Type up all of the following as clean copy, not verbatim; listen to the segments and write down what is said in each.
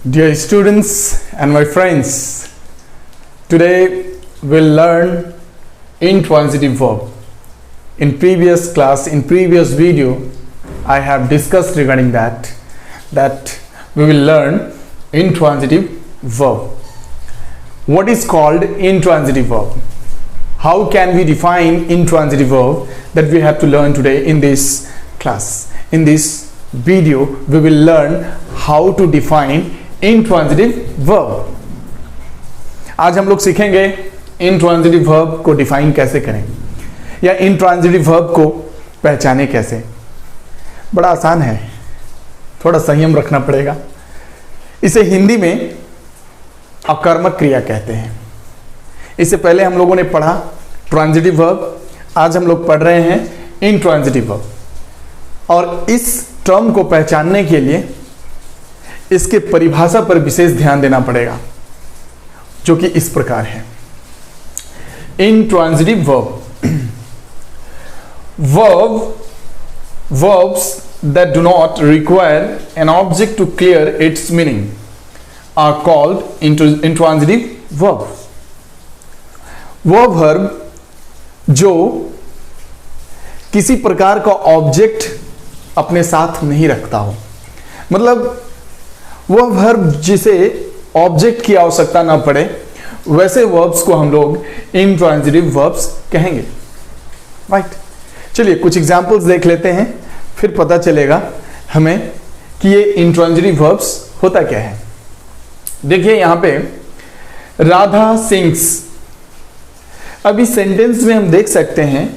Dear students and my friends, today we'll learn intransitive verb. In previous class, in previous video, I have discussed regarding that we will learn intransitive verb. What is called intransitive verb? How can we define intransitive verb? That we have to learn today in this class. In this video, we will learn how to define intransitive verb. आज हम लोग सीखेंगे intransitive verb को define कैसे करें या intransitive verb को पहचाने कैसे। बड़ा आसान है, थोड़ा संयम रखना पड़ेगा। इसे हिंदी में अकर्मक क्रिया कहते हैं। इससे पहले हम लोगों ने पढ़ा ट्रांजिटिव वर्ब, आज हम लोग पढ़ रहे हैं intransitive verb। और इस टर्म को पहचानने के लिए इसके परिभाषा पर विशेष ध्यान देना पड़ेगा, जो कि इस प्रकार है। intransitive verb, verbs that do not require an object to clear its meaning are called intransitive verb। वह वर्ब जो किसी प्रकार का ऑब्जेक्ट अपने साथ नहीं रखता हो, मतलब वह वर्ब जिसे ऑब्जेक्ट की आवश्यकता ना पड़े, वैसे वर्ब्स को हम लोग इंट्रांजिटिव वर्ब्स कहेंगे। राइट, चलिए कुछ एग्जांपल्स देख लेते हैं, फिर पता चलेगा हमें कि ये इंट्रांजिटिव वर्ब्स होता क्या है। देखिए यहां पे राधा सिंग्स। अभी सेंटेंस में हम देख सकते हैं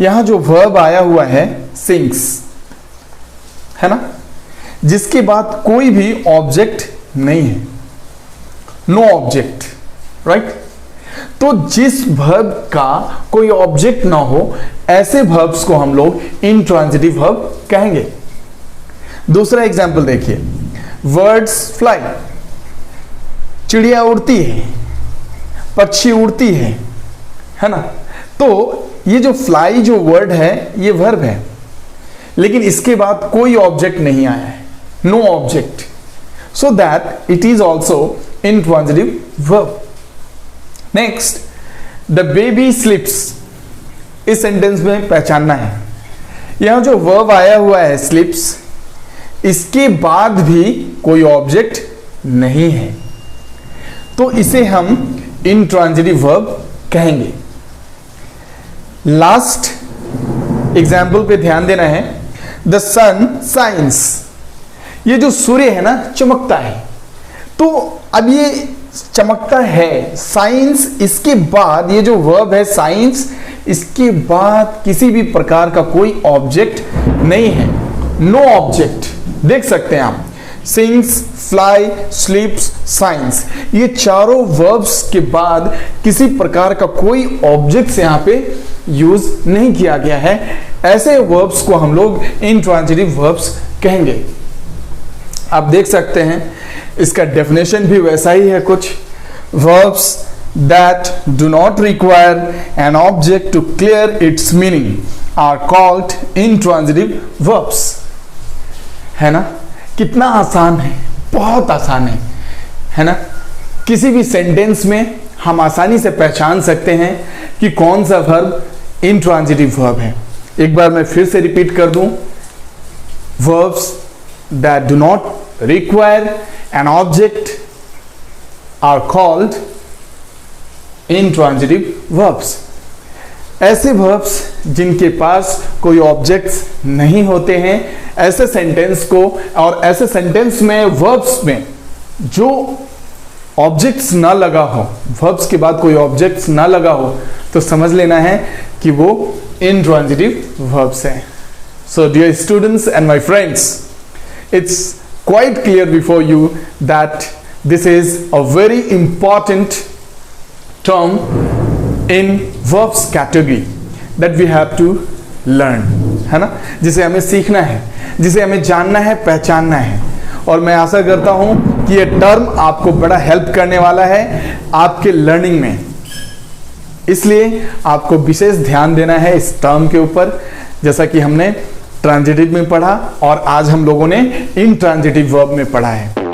यहां जो वर्ब आया हुआ है सिंग्स, है ना, जिसके बाद कोई भी ऑब्जेक्ट नहीं है, नो ऑब्जेक्ट। राइट, तो जिस वर्ब का कोई ऑब्जेक्ट ना हो, ऐसे वर्ब्स को हम लोग इंट्रांजिटिव वर्ब कहेंगे। दूसरा एग्जांपल देखिए, वर्ड्स फ्लाई। चिड़िया उड़ती है, पक्षी उड़ती है ना। तो ये जो फ्लाई जो वर्ड है ये वर्ब है, लेकिन इसके बाद कोई ऑब्जेक्ट नहीं आया है, no object, so that it is also intransitive verb. Next, the baby sleeps. इस सेंटेंस में पहचानना है, यहां जो वर्ब आया हुआ है स्लिप्स, इसके बाद भी कोई ऑब्जेक्ट नहीं है, तो इसे हम इंट्रांजिटिव वर्ब कहेंगे। लास्ट एग्जाम्पल पे ध्यान देना है, द सन साइंस। ये जो सूर्य है ना, चमकता है, तो अब ये चमकता है, साइंस, इसके बाद ये जो वर्ब है साइंस, इसके बाद किसी भी प्रकार का कोई ऑब्जेक्ट नहीं है, नो ऑब्जेक्ट। देख सकते हैं आप, सिंग्स, फ्लाई, स्लीप्स, साइंस, ये चारों वर्ब्स के बाद किसी प्रकार का कोई ऑब्जेक्ट यहां पे यूज नहीं किया गया है, ऐसे वर्ब्स को हम लोग इंट्रांजिटिव वर्ब्स कहेंगे। आप देख सकते हैं इसका डेफिनेशन भी वैसा ही है कुछ, verbs that do not require an object to clear its meaning are called intransitive verbs. है ना, कितना आसान है, बहुत आसान है ना। किसी भी सेंटेंस में हम आसानी से पहचान सकते हैं कि कौन सा वर्ब इंट्रांजिटिव वर्ब है। एक बार मैं फिर से रिपीट कर दूं, verbs that do not require an object are called intransitive verbs. ऐसे वर्ब्स जिनके पास कोई ऑब्जेक्ट्स नहीं होते हैं, ऐसे सेंटेंस को, और ऐसे सेंटेंस में वर्ब्स में जो ऑब्जेक्ट्स ना लगा हो, वर्ब्स के बाद कोई ऑब्जेक्ट्स ना लगा हो, तो समझ लेना है कि वो इंट्रांजिटिव वर्ब्स हैं। So dear students and my friends, it's quite clear before you that this is a very important term in verbs category that we have to learn, है ना, जिसे हमें सीखना है, जिसे हमें जानना है, पहचानना है। और मैं आशा करता हूं कि ये टर्म आपको बड़ा हेल्प करने वाला है आपके लर्निंग में, इसलिए आपको विशेष ध्यान देना है इस टर्म के ऊपर, जैसा कि हमने ट्रांजिटिव में पढ़ा और आज हम लोगों ने इंट्रांजिटिव वर्ब में पढ़ा है।